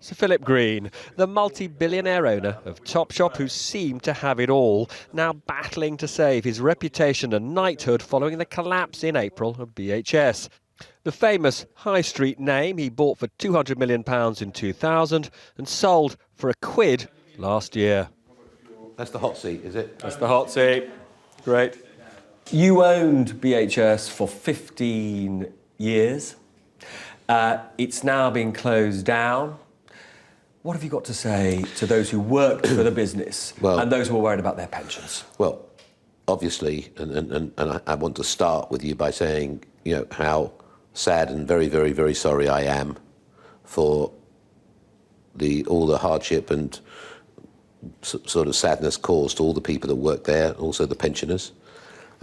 Sir Philip Green, the multi-billionaire owner of Topshop, who seemed to have it all, now battling to save his reputation and knighthood following the collapse in April of BHS. The famous high street name he bought for £200 million in 2000 and sold for £1 last year. That's the hot seat, is it? That's the hot seat. Great. You owned BHS for 15 years. It's now been closed down. What have you got to say to those who worked for the business and those who are worried about their pensions? Well, obviously, and I want to start with you by saying, you know, how sad and very, very, very sorry I am for all the hardship and sort of sadness caused to all the people that work there, also the pensioners.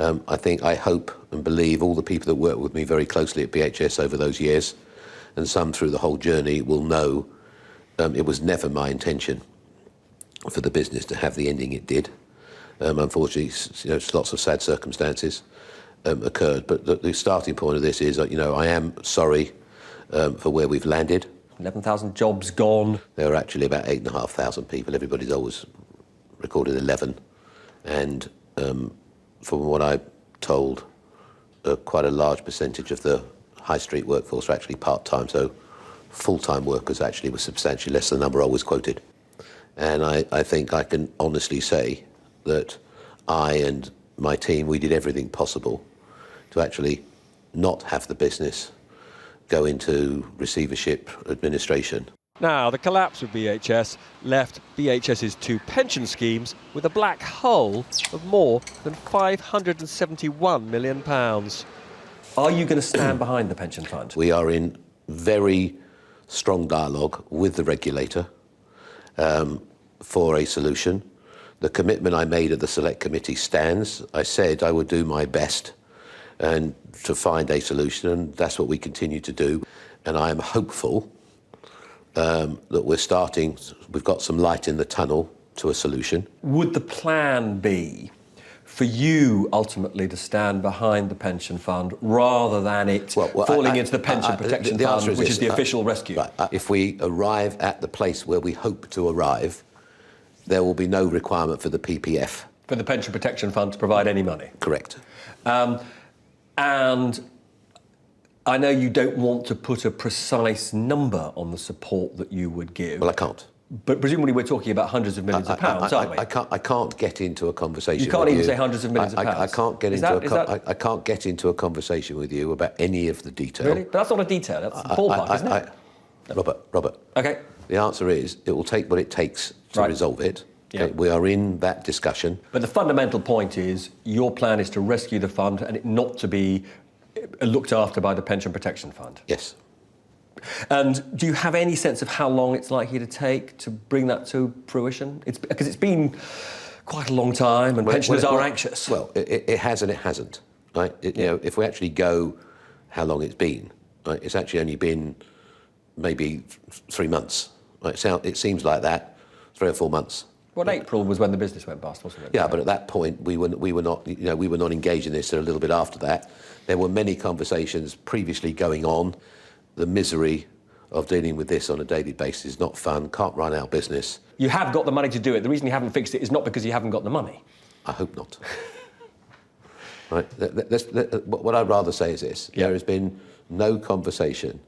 I hope and believe all the people that worked with me very closely at BHS over those years, and some through the whole journey, will know it was never my intention for the business to have the ending it did. Unfortunately, lots of sad circumstances occurred, but the starting point of this is, I am sorry for where we've landed. 11,000 jobs gone. There were actually about 8,500 people. Everybody's always recorded 11. And from what I'm told, quite a large percentage of the high street workforce are actually part-time, so full-time workers actually were substantially less than the number I was quoted. And I think I can honestly say that I and my team, we did everything possible to actually not have the business go into receivership administration. Now, the collapse of BHS left BHS's two pension schemes with a black hole of more than £571 million. Are you going to stand behind the pension fund? We are in very strong dialogue with the regulator for a solution. The commitment I made at the Select Committee stands. I said I would do my best and to find a solution, and that's what we continue to do. And I am hopeful that we've got some light in the tunnel to a solution. Would the plan be for you ultimately to stand behind the pension fund rather than it falling into the pension protection fund, which is the official rescue? Right. If we arrive at the place where we hope to arrive, there will be no requirement for the PPF. For the pension protection fund to provide any money? Correct. And I know you don't want to put a precise number on the support that you would give. Well, I can't. But presumably we're talking about hundreds of millions of pounds, aren't we? I can't get into a conversation. You can't even say hundreds of millions of pounds. I can't can't get into a conversation with you about any of the detail. Really? But that's not a detail. That's the ballpark, isn't it? Robert. Okay. The answer is it will take what it takes to resolve it. Yeah. Okay, we are in that discussion. But the fundamental point is your plan is to rescue the fund and it not to be looked after by the pension protection fund. Yes. And do you have any sense of how long it's likely to take to bring that to fruition? Because it's been quite a long time and pensioners are anxious. Well, it has and it hasn't. Right? If we actually go how long it's been, right, it's actually only been maybe 3 months. Right? It seems like that, 3 or 4 months. Well, April was when the business went bust, wasn't it? Yeah, but at that point we were not engaged in this. A little bit after that, there were many conversations previously going on. The misery of dealing with this on a daily basis is not fun. Can't run our business. You have got the money to do it. The reason you haven't fixed it is not because you haven't got the money. I hope not. Right. What I'd rather say is this: there has been no conversation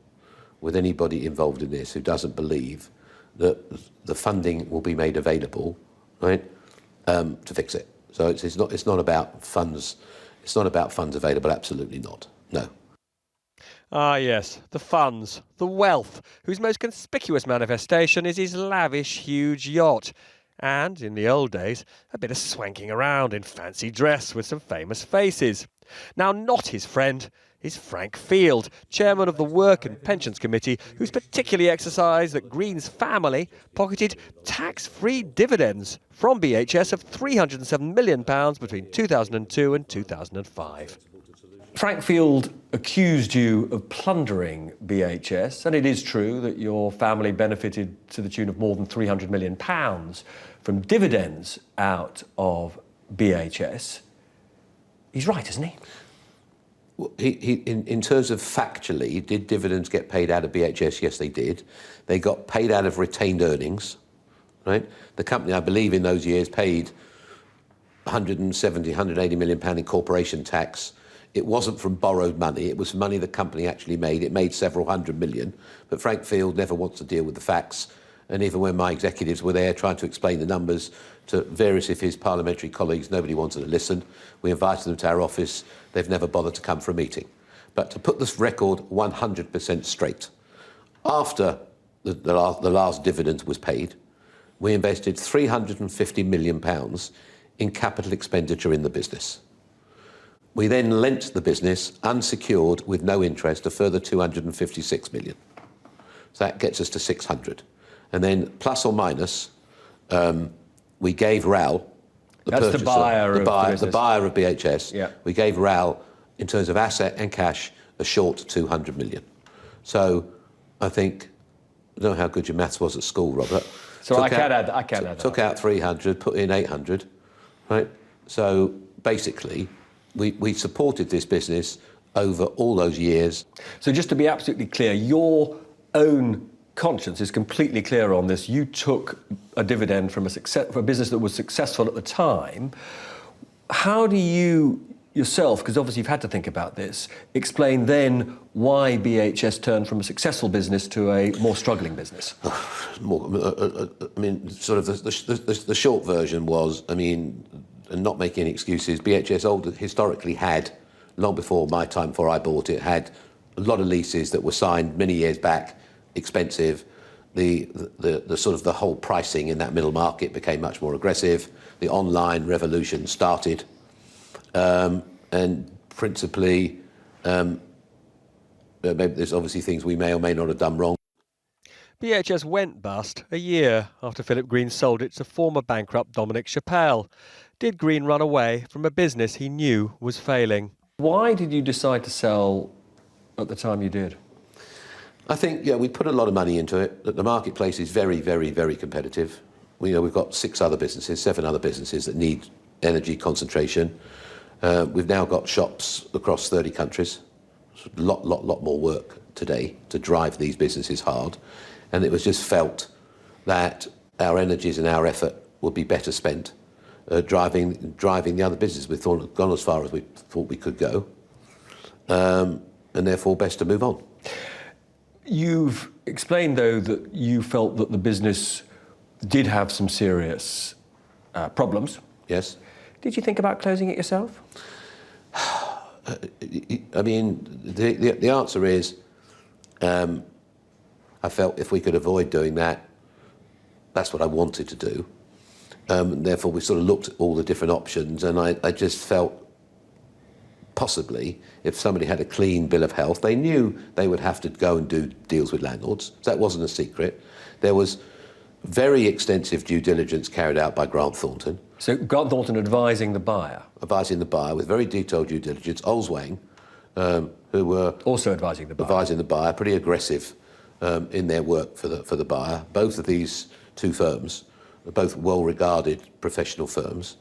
with anybody involved in this who doesn't believe that the funding will be made available, right, to fix it. So it's not about funds. It's not about funds available. Absolutely not. No. Ah, yes, the funds, the wealth, whose most conspicuous manifestation is his lavish, huge yacht. And, in the old days, a bit of swanking around in fancy dress with some famous faces. Now, not his friend is Frank Field, chairman of the Work and Pensions Committee, who's particularly exercised that Green's family pocketed tax-free dividends from BHS of £307 million between 2002 and 2005. Frank Field accused you of plundering BHS, and it is true that your family benefited to the tune of more than £300 million from dividends out of BHS. He's right, isn't he? In terms of factually, did dividends get paid out of BHS? Yes, they did. They got paid out of retained earnings, right? The company, I believe, in those years paid 170, 180 million pound in corporation tax. It wasn't from borrowed money. It was money the company actually made. It made several hundred million. But Frank Field never wants to deal with the facts. And even when my executives were there trying to explain the numbers to various of his parliamentary colleagues, nobody wanted to listen. We invited them to our office. They've never bothered to come for a meeting. But to put this record 100% straight, after the last dividend was paid, we invested £350 million in capital expenditure in the business. We then lent the business, unsecured, with no interest, a further 256 million. So that gets us to 600. And then, plus or minus, we gave Raoul, the purchaser, the buyer of BHS, yeah. We gave Raoul, in terms of asset and cash, a short 200 million. So I think, I don't know how good your maths was at school, Robert. So I can add that. Took out 300, put in 800, right? So basically, we supported this business over all those years. So just to be absolutely clear, your own conscience is completely clear on this. You took a dividend from a business that was successful at the time. How do you yourself, because obviously you've had to think about this, explain then why BHS turned from a successful business to a more struggling business? I mean, sort of the short version was, I mean, and not making any excuses, BHS historically had, long before my time, before I bought it, had a lot of leases that were signed many years back, expensive. The sort of the whole pricing in that middle market became much more aggressive. The online revolution started, and principally, maybe there's obviously things we may or may not have done wrong. BHS went bust a year after Philip Green sold it to former bankrupt Dominic Chappelle. Did Green run away from a business he knew was failing? Why did you decide to sell at the time you did? I think, we put a lot of money into it. The marketplace is very, very, very competitive. We've got 7 other businesses that need energy concentration. We've now got shops across 30 countries. A lot more work today to drive these businesses hard. And it was just felt that our energies and our effort would be better spent driving the other business. We thought gone as far as we thought we could go, and therefore best to move on. You've explained, though, that you felt that the business did have some serious problems. Yes. Did you think about closing it yourself? I mean, the answer is, I felt if we could avoid doing that, that's what I wanted to do. Therefore, we sort of looked at all the different options, and I just felt possibly if somebody had a clean bill of health, they knew they would have to go and do deals with landlords. So that wasn't a secret. There was very extensive due diligence carried out by Grant Thornton. So Grant Thornton advising the buyer? Advising the buyer with very detailed due diligence. Olswang, who were... Also advising the buyer? Advising the buyer, pretty aggressive in their work for the buyer. Both of these two firms are both well-regarded professional firms.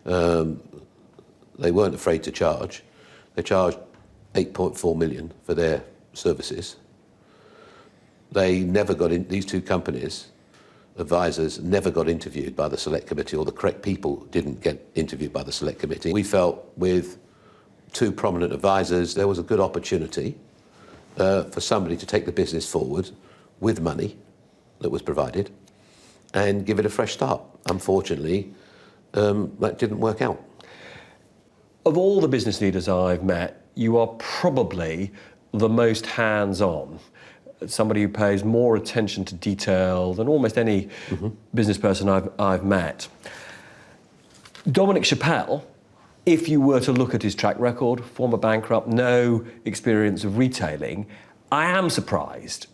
They weren't afraid to charge. They charged 8.4 million for their services. They never got in, these two companies, advisors, never got interviewed by the select committee, or the correct people didn't get interviewed by the select committee. We felt with two prominent advisors, there was a good opportunity for somebody to take the business forward with money that was provided and give it a fresh start. Unfortunately, that didn't work out. Of all the business leaders I've met, you are probably the most hands-on, somebody who pays more attention to detail than almost any business person I've met. Dominic Chappelle, if you were to look at his track record, former bankrupt, no experience of retailing, I am surprised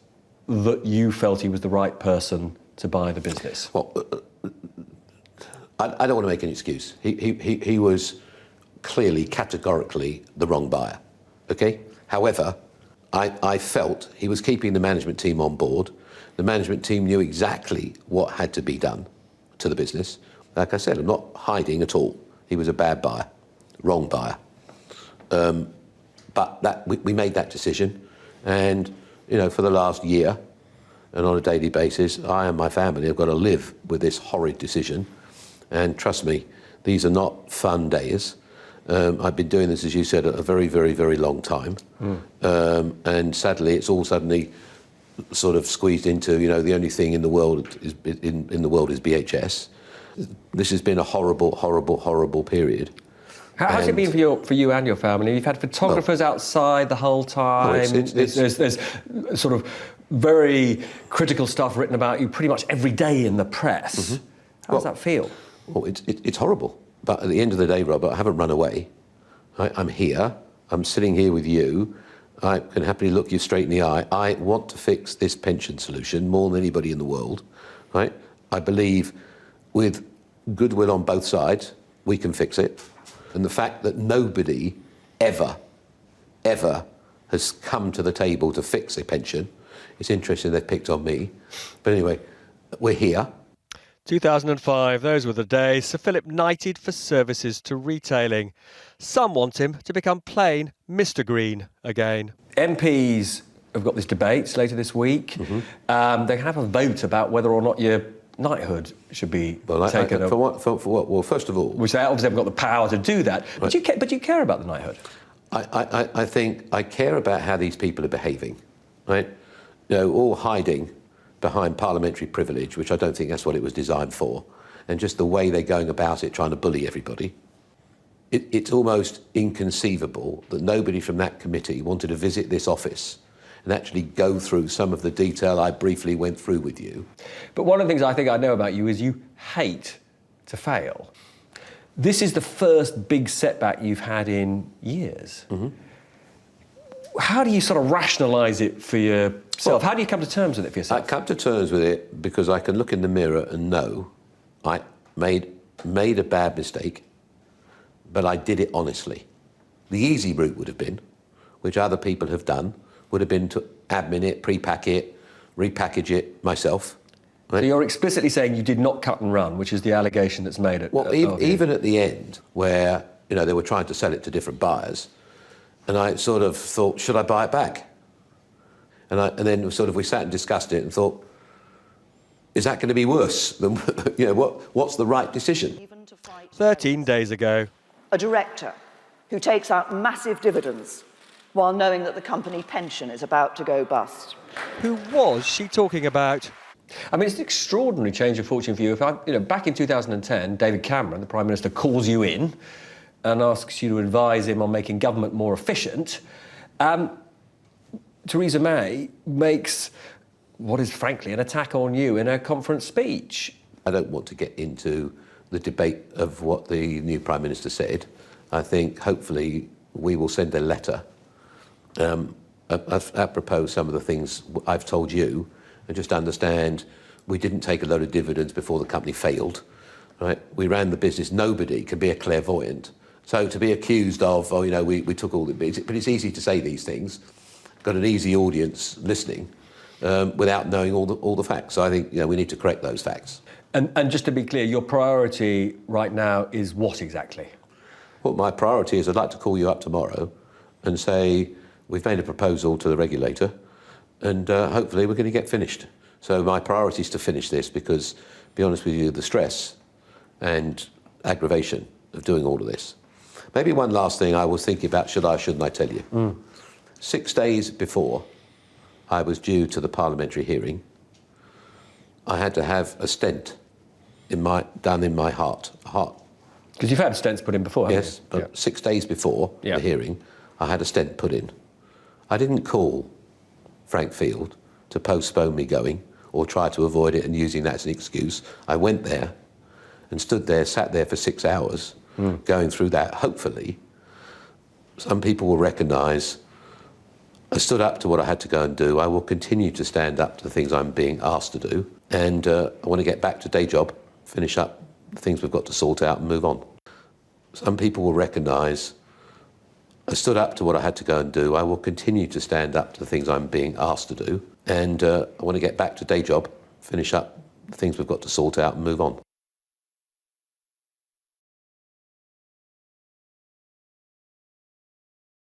that you felt he was the right person to buy the business. Well, I don't want to make an excuse. He was clearly, categorically, the wrong buyer, okay? However, I felt he was keeping the management team on board. The management team knew exactly what had to be done to the business. Like I said, I'm not hiding at all. He was a bad buyer, wrong buyer. But we made that decision, and for the last year, and on a daily basis, I and my family have got to live with this horrid decision. And trust me, these are not fun days. I've been doing this, as you said, a very, very, very long time. And sadly, it's all suddenly sort of squeezed into, the only thing in the world is is BHS. This has been a horrible, horrible, horrible period. How's it been for you and your family? You've had photographers outside the whole time. There's sort of very critical stuff written about you pretty much every day in the press. How does that feel? Well, it's horrible. But at the end of the day, Robert, I haven't run away. I'm here. I'm sitting here with you. I can happily look you straight in the eye. I want to fix this pension solution more than anybody in the world. Right? I believe with goodwill on both sides, we can fix it. And the fact that nobody ever has come to the table to fix a pension, it's interesting they've picked on me. But anyway, we're here. 2005, those were the days. Sir Philip knighted for services to retailing. Some want him to become plain Mr. Green again. MPs have got this debate later this week. They can have a vote about whether or not your knighthood should be taken. For what? Well, first of all, we say obviously haven't got the power to do that. Right. But you care about the knighthood. I think I care about how these people are behaving, right? All hiding behind parliamentary privilege, which I don't think that's what it was designed for, and just the way they're going about it, trying to bully everybody. It's almost inconceivable that nobody from that committee wanted to visit this office and actually go through some of the detail I briefly went through with you. But one of the things I think I know about you is you hate to fail. This is the first big setback you've had in years. How do you sort of rationalise it for yourself? How do you come to terms with it for yourself? I come to terms with it because I can look in the mirror and know I made a bad mistake, but I did it honestly. The easy route would have been, which other people have done, would have been to admin it, pre-pack it, repackage it myself. Right? So you're explicitly saying you did not cut and run, which is the allegation that's made at... Well, even at the end, where they were trying to sell it to different buyers, and I sort of thought, should I buy it back? And then sort of we sat and discussed it and thought, is that going to be worse than what's the right decision? 13 days ago. A director who takes out massive dividends while knowing that the company pension is about to go bust. Who was she talking about? I mean, it's an extraordinary change of fortune for you. Back in 2010, David Cameron, the Prime Minister, calls you in and asks you to advise him on making government more efficient. Theresa May makes what is frankly an attack on you in her conference speech. I don't want to get into the debate of what the new Prime Minister said. I think hopefully we will send a letter apropos some of the things I've told you, and just understand we didn't take a load of dividends before the company failed. Right? We ran the business. Nobody can be a clairvoyant. So to be accused of, we took all the... But it's easy to say these things. Got an easy audience listening without knowing all the facts. So I think we need to correct those facts. And just to be clear, your priority right now is what exactly? Well, my priority is I'd like to call you up tomorrow and say we've made a proposal to the regulator and hopefully we're going to get finished. So my priority is to finish this because, to be honest with you, the stress and aggravation of doing all of this. Maybe one last thing I was thinking about, should I or shouldn't I tell you? 6 days before I was due to the parliamentary hearing, I had to have a stent done in my heart. Because you've had stents put in before, haven't you? Yes, but 6 days before the hearing, I had a stent put in. I didn't call Frank Field to postpone me going or try to avoid it and using that as an excuse. I went there and sat there for 6 hours going through that. Hopefully, some people will recognise I stood up to what I had to go and do. I will continue to stand up to the things I'm being asked to do. And I want to get back to day job, finish up the things we've got to sort out and move on. Some people will recognise I stood up to what I had to go and do. I will continue to stand up to the things I'm being asked to do. And I want to get back to day job, finish up the things we've got to sort out and move on.